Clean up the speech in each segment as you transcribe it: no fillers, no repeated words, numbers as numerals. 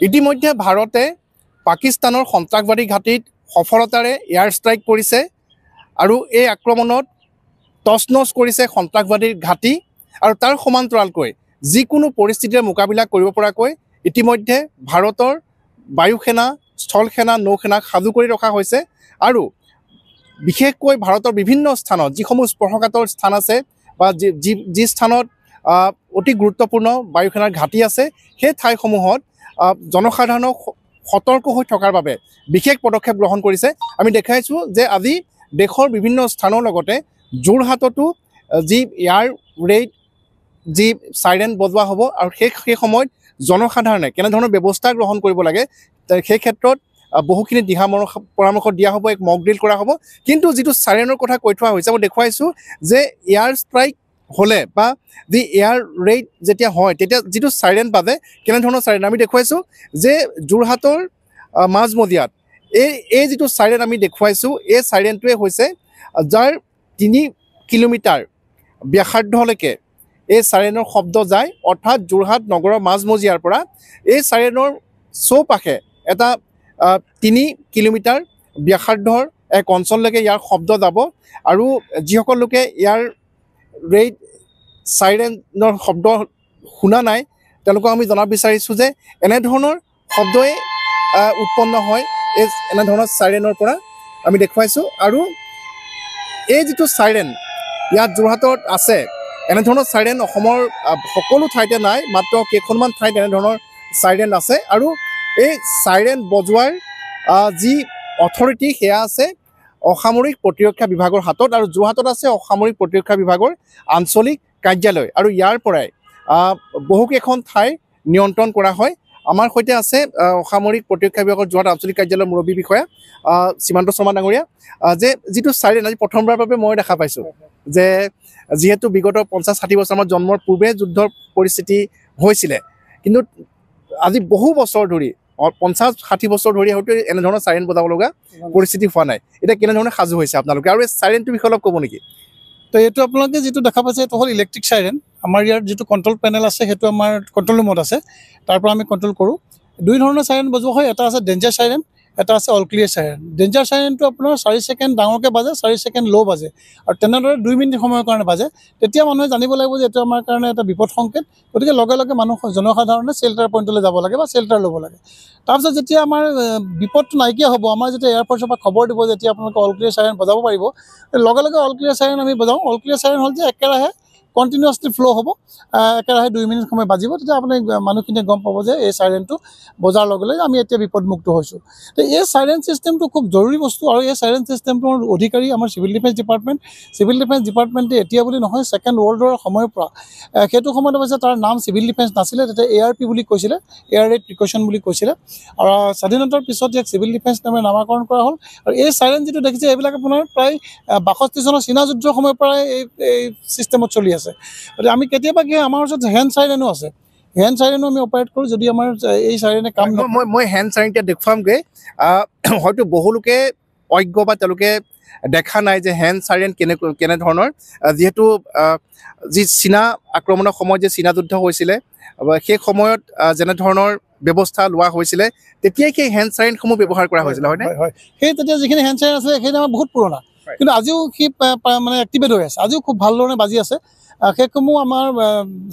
ইতিমধ্যে ভাৰতে পাকিস্তানৰ সন্ত্ৰাসবাদী ঘাটিত সফলতাৰে এয়াৰ ষ্ট্ৰাইক কৰিছে আৰু এই আক্ৰমণত তছনছ কৰিছে সন্ত্ৰাসবাদীৰ ঘাটি আৰু তাৰ সমান্তৰালকৈ যিকোনো পৰিস্থিতিৰ মোকাবিলা কৰিব পৰাকৈ ইতিমধ্যে ভাৰতৰ বায়ুসেনা স্থল সেনা নৌসেনাক সাজু কৰি ৰখা হৈছে আৰু বিশেষকৈ ভাৰতৰ বিভিন্ন স্থানত যিসমূহ স্পৰ্শকাতৰ স্থান আছে বা যি স্থানত অতি গুৰুত্বপূৰ্ণ বায়ুসেনাৰ ঘাটি আছে সেই ঠাইসমূহত জনসাধাৰণক সতৰ্ক হৈ থকাৰ বাবে বিশেষ পদক্ষেপ গ্ৰহণ কৰিছে। আমি দেখাইছোঁ যে আজি দেশৰ বিভিন্ন স্থানৰ লগতে যোৰহাটতো যি এয়াৰ ৰেইড যি চাইৰেন বজোৱা হ'ব আৰু সেই সময়ত জনসাধাৰণে কেনেধৰণৰ ব্যৱস্থা গ্ৰহণ কৰিব লাগে সেই ক্ষেত্ৰত বহুখিনি দিহা পৰামৰ্শ দিয়া হ'ব, এক মক ড্ৰিল কৰা হ'ব। কিন্তু যিটো চাইৰেনৰ কথা কৈ থোৱা হৈছে মই দেখুৱাইছোঁ যে এয়াৰ ষ্ট্ৰাইক হ'লে বা যি এয়াৰ ৰেইড যেতিয়া হয় তেতিয়া যিটো চাইৰেন বাজে কেনেধৰণৰ চাইৰেন আমি দেখুৱাইছোঁ যে যোৰহাটৰ মাজমজিয়াত এই যিটো চাইৰেন আমি দেখুৱাইছোঁ এই চাইৰেনটোৱে হৈছে যাৰ 3 কিলোমিটাৰ ব্যাসাৰ্ধলৈকে এই চাইৰেনৰ শব্দ যায়, অৰ্থাৎ যোৰহাট নগৰৰ মাজমজিয়াৰ পৰা এই চাইৰেনৰ চৌপাশে এটা 3 কিলোমিটাৰ ব্যাসাৰ্ধৰ এক অঞ্চললৈকে ইয়াৰ শব্দ যাব আৰু যিসকল লোকে ইয়াৰ ৰেইড চাইৰেনৰ শব্দ শুনা নাই তেওঁলোকক আমি জনাব বিচাৰিছোঁ যে এনেধৰণৰ শব্দই উৎপন্ন হয় এনেধৰণৰ চাইৰেনৰ পৰা আমি দেখুৱাইছোঁ। আৰু এই যিটো চাইৰেন ইয়াত যোৰহাটত আছে, এনেধৰণৰ চাইৰেন অসমৰ সকলো ঠাইতে নাই, মাত্ৰ কেইখনমান ঠাইত এনেধৰণৰ চাইৰেন আছে আৰু এই চাইৰেন বজোৱাৰ যি অথৰিটি সেয়া আছে অসামৰিক প্ৰতিৰক্ষা বিভাগৰ হাতত আৰু যোৰহাটত আছে অসামৰিক প্ৰতিৰক্ষা বিভাগৰ আঞ্চলিক কাৰ্যালয় আৰু ইয়াৰ পৰাই বহুকেইখন ঠাই নিয়ন্ত্ৰণ কৰা হয়। আমাৰ সৈতে আছে অসামৰিক প্ৰতিৰক্ষা বিভাগৰ যোৰহাট আঞ্চলিক কাৰ্যালয়ৰ মুৰব্বী বিষয়া সীমান্ত শৰ্মা ডাঙৰীয়া। যে যিটো চাইৰেন আজি প্ৰথমবাৰৰ বাবে মই দেখা পাইছোঁ যে যিহেতু বিগত 50-60 বছৰ আমাৰ জন্মৰ পূৰ্বে যুদ্ধৰ পৰিস্থিতি হৈছিলে, কিন্তু আজি বহু বছৰ ধৰি 50-60 বছৰ ধৰি হয়তো এনেধৰণৰ চাইৰেন বজাব লগা পৰিস্থিতি হোৱা নাই। এতিয়া কেনেধৰণে সাজু হৈছে আপোনালোকে আৰু এই চাইৰেনটোৰ বিষয়ে অলপ ক'ব নেকি? তো এইটো আপোনালোকে যিটো দেখা পাইছে এইটো হ'ল ইলেক্ট্ৰিক চাইৰেন। আমাৰ ইয়াৰ যিটো কণ্ট্ৰল পেনেল আছে সেইটো আমাৰ কণ্ট্ৰল ৰুমত আছে, তাৰ পৰা আমি কণ্ট্ৰল কৰোঁ। 2 ধৰণৰ চাইৰেন বজোৱা হয়, এটা আছে ডেঞ্জাৰ চাইৰেন, এটা আছে অল ক্লিয়াৰ চাইৰেন। ডেঞ্জাৰ চাইৰেনটো আপোনাৰ 4 ছেকেণ্ড ডাঙৰকৈ বাজে, 4 ছেকেণ্ড ল' বাজে আৰু তেনেদৰে 2 মিনিট সময়ৰ কাৰণে বাজে। তেতিয়া মানুহে জানিব লাগিব যে এইটো আমাৰ কাৰণে এটা বিপদ সংকেত, গতিকে লগে লগে জনসাধাৰণে শ্বেল্টাৰ পইণ্টলৈ যাব লাগে বা শ্বেল্টাৰ ল'ব লাগে। তাৰপিছত যেতিয়া আমাৰ বিপদটো নাইকিয়া হ'ব, আমাৰ যেতিয়া এয়াৰফ'ৰ্চৰ পৰা খবৰ দিব যেতিয়া আপোনালোকে অল ক্লিয়াৰ চাইৰেন বজাব পাৰিব, লগে লগে অল ক্লিয়াৰ চাইৰেন আমি বজাওঁ। অল ক্লিয়াৰ চাইৰেন হ'ল যে একেৰাহে কণ্টিনিউৱাছলি ফ্ল' হ'ব, একেৰাহে 2 মিনিট সময় বাজিব, তেতিয়া আপুনি মানুহখিনিয়ে গম পাব যে এই চাইৰেনটো বজাৰ লগে লগে আমি এতিয়া বিপদমুক্ত হৈছোঁ। তো এই চাইৰেন ছিষ্টেমটো খুব জৰুৰী বস্তু আৰু এই চাইৰেন ছিষ্টেমটোৰ অধিকাৰী আমাৰ civil defence department. Civil defence ডিপাৰ্টমেণ্টে এতিয়া বুলি নহয়, ছেকেণ্ড ৱৰ্ল্ড ৱাৰৰ সময়ৰ পৰা সেইটো সময়ত অৱশ্যে তাৰ নাম চিভিল ডিফেন্স নাছিলে, তেতিয়া ARP বুলি কৈছিলে, এয়াৰ ৰেইড প্ৰিকশ্যন বুলি কৈছিলে আৰু স্বাধীনতাৰ পিছত ইয়াক চিভিল ডিফেন্স নামে নামাকৰণ কৰা হ'ল। আৰু এই চাইৰেন যিটো দেখিছে এইবিলাক আপোনাৰ প্ৰায় 62 চনৰ চীনা যুদ্ধৰ সময়ৰ পৰাই এই ছিষ্টেমত চলি আছে। গতিকে আমি কেতিয়াবা কি আমাৰ ওচৰত হেণ্ড চাইৰেনো আছে, হেণ্ড চাইৰেনো আমি অপাৰেট কৰোঁ যদি আমাৰ এই চাইৰেনে কাম নকৰে। মই হেণ্ড চাইৰেন এতিয়া দেখুৱামগৈ, হয়তো বহু লোকে অজ্ঞ বা তেওঁলোকে দেখা নাই যে হেণ্ড চাইৰেন কেনেধৰণৰ, যিহেতু যি চীনা আক্ৰমণৰ সময়ত যে চীনা যুদ্ধ হৈছিলে সেই সময়ত যেনেধৰণৰ ব্যৱস্থা লোৱা হৈছিলে তেতিয়াই সেই হেণ্ড চাইৰেনসমূহ ব্যৱহাৰ কৰা হৈছিলে, হয়নে? হয়, সেই তেতিয়া যিখিনি হেণ্ড চাইৰেন আছিলে সেইখিনি আমাৰ বহুত পুৰণা, কিন্তু আজিও সি মানে এক্টিভেট হৈ আছে, আজিও খুব ভাল ধৰণে বাজি আছে। সেইসমূহ আমাৰ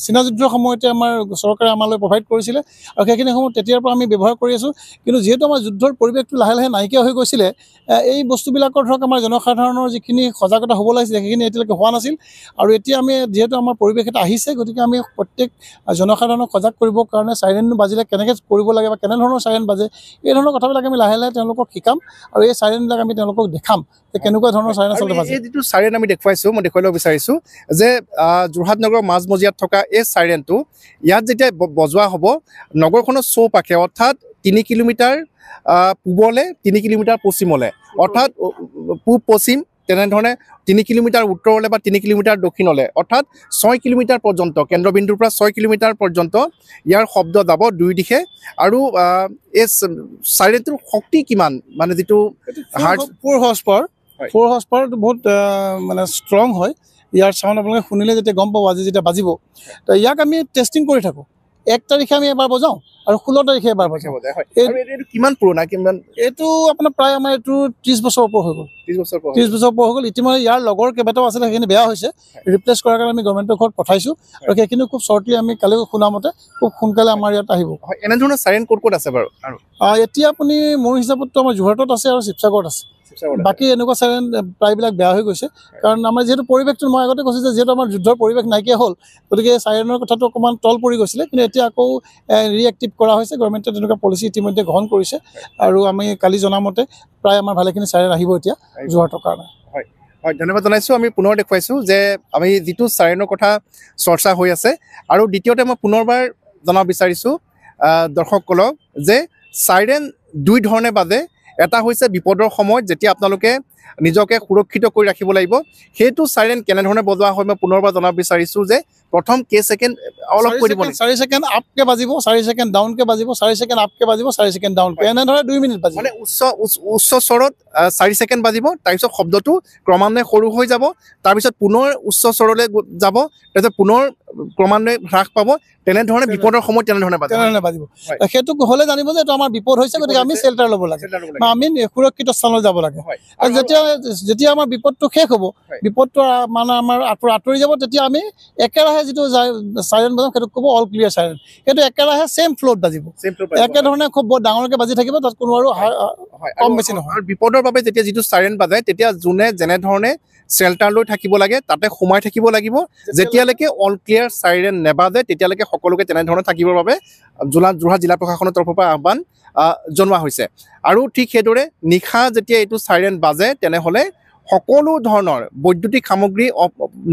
চীনা যুদ্ধৰ সময়তে আমাৰ চৰকাৰে আমালৈ প্ৰভাইড কৰিছিলে আৰু সেইখিনিসমূহ তেতিয়াৰ পৰা আমি ব্যৱহাৰ কৰি আছোঁ। কিন্তু যিহেতু আমাৰ যুদ্ধৰ পৰিৱেশটো লাহে লাহে নাইকিয়া হৈ গৈছিলে, এই বস্তুবিলাকৰ ধৰক আমাৰ জনসাধাৰণৰ যিখিনি সজাগতা হ'ব লাগিছিলে সেইখিনি এতিয়ালৈকে হোৱা নাছিল। আৰু এতিয়া আমি যিহেতু আমাৰ পৰিৱেশ এটা আহিছে, গতিকে আমি প্ৰত্যেক জনসাধাৰণক সজাগ কৰিবৰ কাৰণে চাইৰেন বাজিলে কেনেকৈ কৰিব লাগে বা কেনেধৰণৰ চাইৰেন বাজে এই ধৰণৰ কথাবিলাক আমি লাহে লাহে তেওঁলোকক শিকাম আৰু এই চাইৰেনবিলাক আমি তেওঁলোকক দেখাম যে কেনেকুৱা ধৰণৰ চাইৰেন আচলতে বাজে। এই যিটো চাইৰেন আমি দেখুৱাইছোঁ, মই দেখুৱাই ল'ব বিচাৰিছোঁ যে যোৰহাট নগৰৰ মাজমজিয়াত থকা এই চাইৰেনটো ইয়াত যেতিয়া বজোৱা হ'ব নগৰখনৰ চৌপাশে, অৰ্থাৎ 3 কিলোমিটাৰ পূবলে 3 কিলোমিটাৰ পশ্চিমলৈ, অৰ্থাৎ পূব পশ্চিম তেনেধৰণে 3 কিলোমিটাৰ উত্তৰলৈ বা 3 কিলোমিটাৰ দক্ষিণলৈ, অৰ্থাৎ 6 কিলোমিটাৰ পৰ্যন্ত, কেন্দ্ৰবিন্দুৰ পৰা 6 কিলোমিটাৰ পৰ্যন্ত ইয়াৰ শব্দ যাব 2 দিশে। আৰু এই চাইৰেনটোৰ শক্তি কিমান, মানে যিটো 4 হৰ্চ পাৱাৰটো বহুত মানে ষ্ট্ৰং হয়। ইয়াৰ চাউণ্ড আপোনালোকে শুনিলে যেতিয়া গম পাব আজি যেতিয়া বাজিব, তো ইয়াক আমি টেষ্টিং কৰি থাকোঁ। 1 তাৰিখে আমি এবাৰ বজাওঁ আৰু 16 তাৰিখে এবাৰ বজাওঁ। এইটো কিমান পুৰণা কিমান এইটো আপোনাৰ প্ৰায় আমাৰ এইটো 30 বছৰ ওপৰ হৈ গ'ল। 30 বছৰ 30 বছৰ ওপৰ হৈ গ'ল। ইতিমধ্যে ইয়াৰ লগৰ কেইবাটাও আছিলে, সেইখিনি বেয়া হৈছে, ৰিপ্লেচ কৰাৰ কাৰণে আমি গভৰ্ণমেণ্টৰ ঘৰত পঠাইছোঁ আৰু সেইখিনি খুব শ্বৰ্টলি আমি কালি শুনা মতে খুব সোনকালে আমাৰ ইয়াত আহিব। এনেধৰণৰ চাইৰেন ক'ত ক'ত আছে বাৰু? আৰু এতিয়া আপুনি মোৰ হিচাপততো আমাৰ যোৰহাটত আছে আৰু শিৱসাগৰত আছে। বাকী এনেকুৱা চাইৰেন প্ৰায়বিলাক বেয়া হৈ গৈছে, কাৰণ আমাৰ যিহেতু পৰিৱেশটো, মই আগতে কৈছোঁ যে যিহেতু আমাৰ যুদ্ধৰ পৰিৱেশ নাইকিয়া হ'ল, গতিকে চাইৰেনৰ কথাটো অকণমান তল পৰি গৈছিলে, কিন্তু এতিয়া আকৌ ৰিএক্টিভ কৰা হৈছে। গভৰ্ণমেণ্টে তেনেকুৱা পলিচি ইতিমধ্যে গ্ৰহণ কৰিছে আৰু আমি কালি জনামতে প্ৰায় আমাৰ ভালেখিনি চাইৰেন আহিব এতিয়া যোৰহাটৰ কাৰণে। হয়, ধন্যবাদ জনাইছোঁ। আমি পুনৰ দেখুৱাইছোঁ যে আমি যিটো চাইৰেনৰ কথা চৰ্চা হৈ আছে, আৰু দ্বিতীয়তে মই পুনৰবাৰ জনাব বিচাৰিছোঁ দৰ্শকসকলক যে চাইৰেন 2 ধৰণে বাজে। এটা হৈছে বিপদৰ সময়ত যেতিয়া আপোনালোকে নিজকে সুৰক্ষিত কৰি ৰাখিব লাগিব, সেইটো চাইৰেন কেনেধৰণে বজোৱা হয় মই পুনৰবাৰ জনাব বিচাৰিছোঁ যে প্ৰথম কেইছেকেণ্ড অলপ কৈ দিব। 4 ছেকেণ্ড আপকে বাজিব, 4 ছেকেণ্ড ডাউনকে বাজিব, 4 ছেকেণ্ড আপকে বাজিব, 4 ছেকেণ্ড ডাউনকে, এনেদৰে 2 মিনিট বাজিব। মানে উচ্চ স্বৰত 4 ছেকেণ্ড বাজিব, তাৰপিছত শব্দটো ক্ৰমান্বয়ে সৰু হৈ যাব, তাৰপিছত পুনৰ উচ্চ স্বৰলৈ যাব, তাৰপিছত পুনৰ ক্ৰমান্বয়ে হ্ৰাস পাব। তেনেধৰণে বিপদৰ সময়ত তেনেধৰণে বাজিব। সেইটো হ'লে জানিব যে এইটো আমাৰ বিপদ হৈছে, গতিকে আমি চেল্টাৰ ল'ব লাগে বা আমি সুৰক্ষিত স্থানলৈ যাব লাগে। আৰু যেতিয়া আমাৰ বিপদটো শেষ হ'ব, বিপদটো মানে আমাৰ আঁতৰি যাব, তেতিয়া আমি একেৰাহে যিটো চাইৰেন বজাম সেইটোক ক'ব অল ক্লিয়াৰ চাইৰেন। সেইটো একেৰাহে ছেম ফ্ল'ত বাজিব, একেধৰণে খুব বৰ ডাঙৰকৈ বাজি থাকিব, তাত কোনো আৰু কম বেছি নহয়। আৰু বিপদৰ বাবে যেতিয়া যিটো চাইৰেন বাজে, তেতিয়া যোনে যেনেধৰণে চেল্টাৰ লৈ থাকিব লাগে তাতে সোমাই থাকিব লাগিব। যেতিয়ালৈকে অল ক্লিয়াৰ চাইৰেন নেবাজে তেতিয়ালৈকে সকলোকে তেনেধৰণে থাকিবৰ বাবে যোৰহাট জিলা প্ৰশাসনৰ তৰফৰ পৰা আহ্বান জনোৱা হৈছে। আৰু ঠিক সেইদৰে নিশা যেতিয়া এইটো চাইৰেন বাজে, তেনেহ'লে সকলো ধৰণৰ বৈদ্যুতিক সামগ্ৰী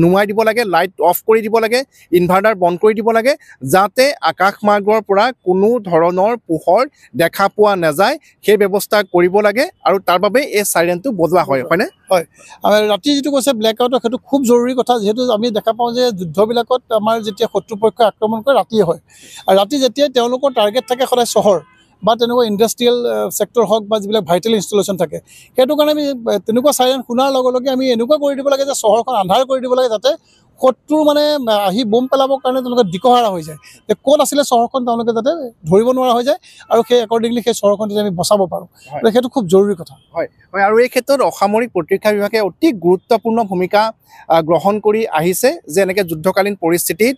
নুমাই দিব লাগে, লাইট অফ কৰি দিব লাগে, ইনভাৰ্টাৰ বন্ধ কৰি দিব লাগে, যাতে আকাশমাৰ্গৰ পৰা কোনো ধৰণৰ পোহৰ দেখা পোৱা নাযায়, সেই ব্যৱস্থা কৰিব লাগে। আৰু তাৰ বাবে এই চাইৰেনটো বজোৱা হয়, হয়নে? হয়, ৰাতি যিটো কৈছে ব্লেক আউটৰ, সেইটো খুব জৰুৰী কথা। যিহেতু আমি দেখা পাওঁ যে যুদ্ধবিলাকত আমাৰ যেতিয়া শত্ৰুপক্ষই আক্ৰমণ কৰে ৰাতিয়ে হয়, আৰু ৰাতি যেতিয়াই তেওঁলোকৰ টাৰ্গেট থাকে সদায় চহৰ বা তেনেকুৱা ইণ্ডাষ্ট্ৰিয়েল ছেক্টৰ হওক বা যিবিলাক ভাইটেল ইনষ্টলেশ্যন থাকে, সেইটো কাৰণে আমি তেনেকুৱা চাইৰেন শুনাৰ লগে লগে আমি এনেকুৱা কৰি দিব লাগে যে চহৰখন আন্ধাৰ কৰি দিব লাগে, যাতে শত্ৰুৰ মানে আহি বোম পেলাবৰ কাৰণে তেওঁলোকে দিশহাৰা হৈ যায়, যে ক'ত আছিলে চহৰখন তেওঁলোকে যাতে ধৰিব নোৱাৰা হৈ যায়, আৰু সেই একৰ্ডিংলি সেই চহৰখন যদি আমি বচাব পাৰোঁ, সেইটো খুব জৰুৰী কথা। হয়, আৰু এই ক্ষেত্ৰত অসামৰিক প্ৰতিৰক্ষা বিভাগে অতি গুৰুত্বপূৰ্ণ ভূমিকা গ্ৰহণ কৰি আহিছে, যে এনেকৈ যুদ্ধকালীন পৰিস্থিতিত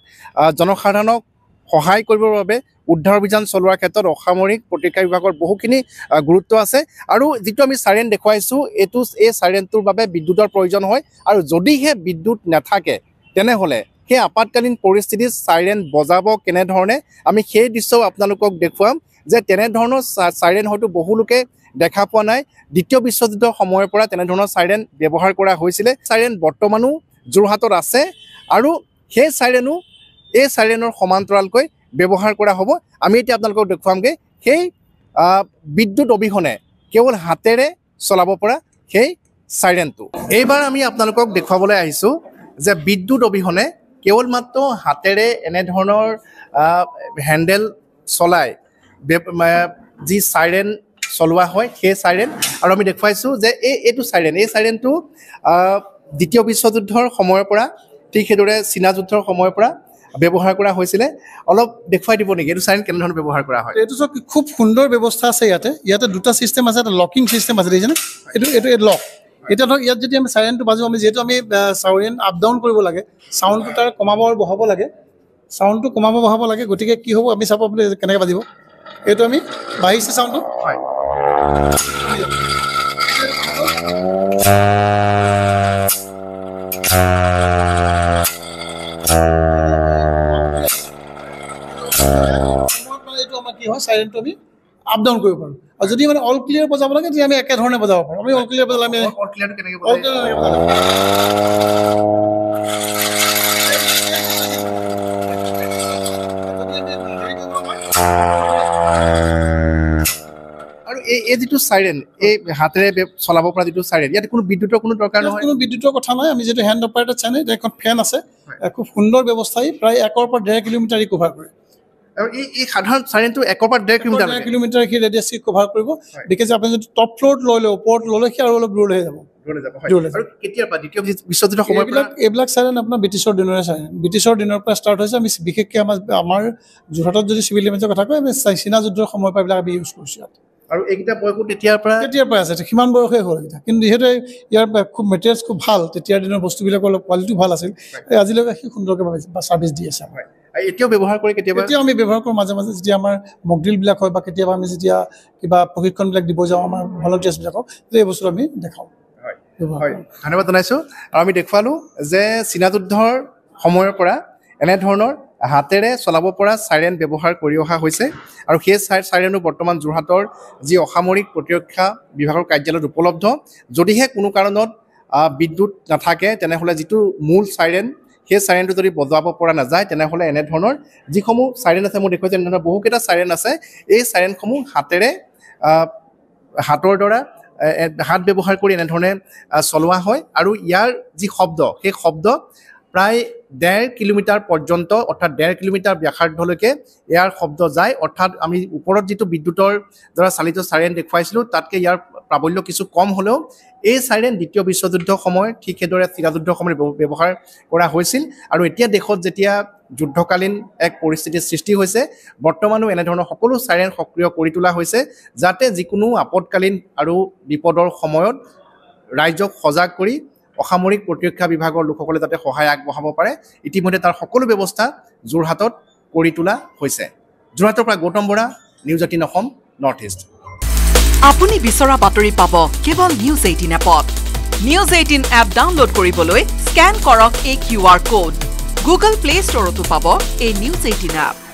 জনসাধাৰণক সহায় কৰিবৰ বাবে উদ্ধাৰ অভিযান চলোৱাৰ ক্ষেত্ৰত অসামৰিক প্ৰতিৰক্ষা বিভাগৰ বহুখিনি গুৰুত্ব আছে। আৰু যিটো আমি চাইৰেন দেখুৱাইছোঁ, এই চাইৰেনটোৰ বাবে বিদ্যুতৰ প্ৰয়োজন হয়, আৰু যদিহে বিদ্যুৎ নাথাকে তেনেহ'লে সেই আপতকালীন পৰিস্থিতিত চাইৰেন বজাব কেনেধৰণে, আমি সেই দৃশ্যও আপোনালোকক দেখুৱাম, যে তেনেধৰণৰ চাইৰেন হয়তো বহু লোকে দেখা পোৱা নাই। দ্বিতীয় বিশ্বযুদ্ধৰ সময়ৰ পৰা তেনেধৰণৰ চাইৰেন ব্যৱহাৰ কৰা হৈছিলে। চাইৰেন বৰ্তমানো যোৰহাটত আছে, আৰু সেই চাইৰেনো এই চাইৰেনৰ সমান্তৰালকৈ ব্যৱহাৰ কৰা হ'ব। আমি এতিয়া আপোনালোকক দেখুৱামগৈ সেই বিদ্যুৎ অবিহনে কেৱল হাতেৰে চলাব পৰা সেই চাইৰেনটো। এইবাৰ আমি আপোনালোকক দেখুৱাবলৈ আহিছোঁ যে বিদ্যুৎ অবিহনে কেৱল মাত্ৰ হাতেৰে এনেধৰণৰ হেণ্ডেল চলাই যি চাইৰেন চলোৱা হয়, সেই চাইৰেন। আৰু আমি দেখুৱাইছোঁ যে এইটো চাইৰেন, এই চাইৰেনটো দ্বিতীয় বিশ্বযুদ্ধৰ সময়ৰ পৰা, ঠিক সেইদৰে চীনা যুদ্ধৰ সময়ৰ পৰা ব্যৱহাৰ কৰা হৈছিলে। অলপ দেখুৱাই দিব নেকি এইটো চাইৰেন কেনেধৰণে ব্যৱহাৰ কৰা হয়? এইটো চব খুব সুন্দৰ ব্যৱস্থা আছে ইয়াতে দুটা ছিষ্টেম আছে, এটা লকিং ছিষ্টেম আছে, দেখিছেনে? এইটো লক। এতিয়া ধৰক ইয়াত যদি আমি চাইৰেনটো বাজো, যিহেতু আমি চাইৰেন আপ ডাউন কৰিব লাগে, চাউণ্ডটো তাৰ কমাব আৰু বঢ়াব লাগে, চাউণ্ডটো কমাব বঢ়াব লাগে। গতিকে কি হ'ব, আমি চাব আপুনি কেনেকৈ বাজিব। এইটো আমি বাঢ়িছে চাউণ্ডটো, হয়, এইটো আমাৰ কি হয়, চাইৰেনটো আমি আপ ডাউন কৰিব পাৰোঁ। আৰু যদি মানে অল ক্লিয়াৰ বজাব লাগে, তেতিয়া আমি একেধৰণে বজাব পাৰোঁ। আমি অল ক্লিয়াৰ বজালে আমি কেনেকৈ আৰু এই যিটো চাইৰেন, এই হাতেৰে চলাব পৰা যিটো চাইৰেন, ইয়াত কোনো বিদ্যুতৰ কোনো দৰকাৰ নহয়? কোনো বিদ্যুতৰ কথা নাই। আমি যিটো হেণ্ড অপাৰেটেড চাইৰেন, এখন ফেন আছে, খুব সুন্দৰ ব্যৱস্থা। প্ৰায় 1 পৰা 1.5 কিলোমিটাৰ কভাৰ কৰে। আৰু এই সাধাৰণ চাইৰেনটো 1 পৰা 1.5 কিলোমিটাৰ সি ৰেডিয়াছ কভাৰ কৰিব। বিকজ আপুনি যদি টপ ফ্ল'ৰত লৈ লয়, ওপৰত ল'লে সি আৰু অলপ দূৰলৈহে যাব। দূৰলৈ যাব হয় দূৰলৈ আৰু কেতিয়াৰ পৰা দ্বিতীয় বিশ্বযুদ্ধৰ সময়ৰ পৰা এইবিলাক চাইৰেন আপোনাৰ ব্ৰিটিছৰ দিনৰে চাইৰেন ব্ৰিটিছৰ দিনৰ পৰা ষ্টাৰ্ট হৈছে আমি বিশেষকৈ আমাৰ যোৰহাটত যদি চিভিল ডিফেন্সৰ কথা কয় আমি চীনা যুদ্ধৰ সময়ৰ পৰা এইবিলাক আমি ইউজ কৰিছোঁ ইয়াত আৰু এইকেইটা বয়সো তেতিয়াৰ পৰা আছে সিমান বয়সে হ'ল এইকেইটা কিন্তু যিহেতু ইয়াৰ খুব মেটেৰিয়েলছ খুব ভাল তেতিয়াৰ দিনৰ বস্তুবিলাকৰ অলপ কোৱালিটিও ভাল আছিল আজিলৈকে সি সুন্দৰকৈ ছাৰ্ভিচ দি আছে হয় এতিয়াও ব্যৱহাৰ কৰি কেতিয়াবা এতিয়াও আমি ব্যৱহাৰ কৰোঁ মাজে মাজে যেতিয়া আমাৰ মক ড্ৰিলবিলাক হয় বা কেতিয়াবা আমি যেতিয়া কিবা প্ৰশিক্ষণবিলাক দিব যাওঁ আমাৰ ভলণ্টিয়াৰ্ছবিলাকক তেতিয়া এই বস্তুটো আমি দেখাওঁ হয় ধন্যবাদ জনাইছোঁ আৰু আমি দেখুৱালোঁ যে চীনা যুদ্ধৰ সময়ৰ পৰা এনেধৰণৰ হাতেৰে চলাব পৰা চাইৰেন ব্যৱহাৰ কৰি অহা হৈছে আৰু সেই চাইৰেনো বৰ্তমান যোৰহাটৰ যি অসামৰিক প্ৰতিৰক্ষা বিভাগৰ কাৰ্যালয়ত উপলব্ধ যদিহে কোনো কাৰণত বিদ্যুৎ নাথাকে তেনেহ'লে যিটো মূল চাইৰেন সেই চাইৰেনটো যদি বজাব পৰা নাযায় তেনেহ'লে এনেধৰণৰ যিসমূহ চাইৰেন আছে মই দেখুৱাইছোঁ এনেধৰণৰ বহুকেইটা চাইৰেন আছে এই চাইৰেনসমূহ হাতৰ দ্বাৰা হাত ব্যৱহাৰ কৰি এনেধৰণে চলোৱা হয় আৰু ইয়াৰ যি শব্দ সেই শব্দ প্ৰায় 1.5 কিলোমিটাৰ পৰ্যন্ত অৰ্থাৎ 1.5 কিলোমিটাৰ ব্যাসাৰ্ধলৈকে ইয়াৰ শব্দ যায় অৰ্থাৎ আমি ওপৰত যিটো বিদ্যুতৰ দ্বাৰা চালিত চাইৰেন দেখুৱাইছিলোঁ তাতকৈ ইয়াৰ প্ৰাবল্য কিছু কম হ'লেও এই চাইৰেন দ্বিতীয় বিশ্বযুদ্ধৰ সময়ত ঠিক সেইদৰে চীনা যুদ্ধৰ সময়ত ব্যৱহাৰ কৰা হৈছিল আৰু এতিয়া দেশত যেতিয়া যুদ্ধকালীন এক পৰিস্থিতিৰ সৃষ্টি হৈছে বৰ্তমানো এনেধৰণৰ সকলো চাইৰেন সক্ৰিয় কৰি তোলা হৈছে যাতে যিকোনো আপদকালীন আৰু বিপদৰ সময়ত ৰাইজক সজাগ কৰি অসামৰিক প্ৰতিৰক্ষা বিভাগৰ লোকসকলে যাতে সহায় আগবঢ়াব পাৰে ইতিমধ্যে তাৰ সকলো ব্যৱস্থা যোৰহাটত কৰি তোলা হৈছে যোৰহাটৰ পৰা Gautam Bora news 18 Assam north east আপুনি বিচৰা বাতৰি পাব কেৱল নিউজ 18 এপত নিউজ 18 এপ ডাউনলোড কৰিবলৈ স্ক্যান কৰক এই QR কোড গুগল প্লে ষ্টৰতো পাব এই নিউজ 18 এপ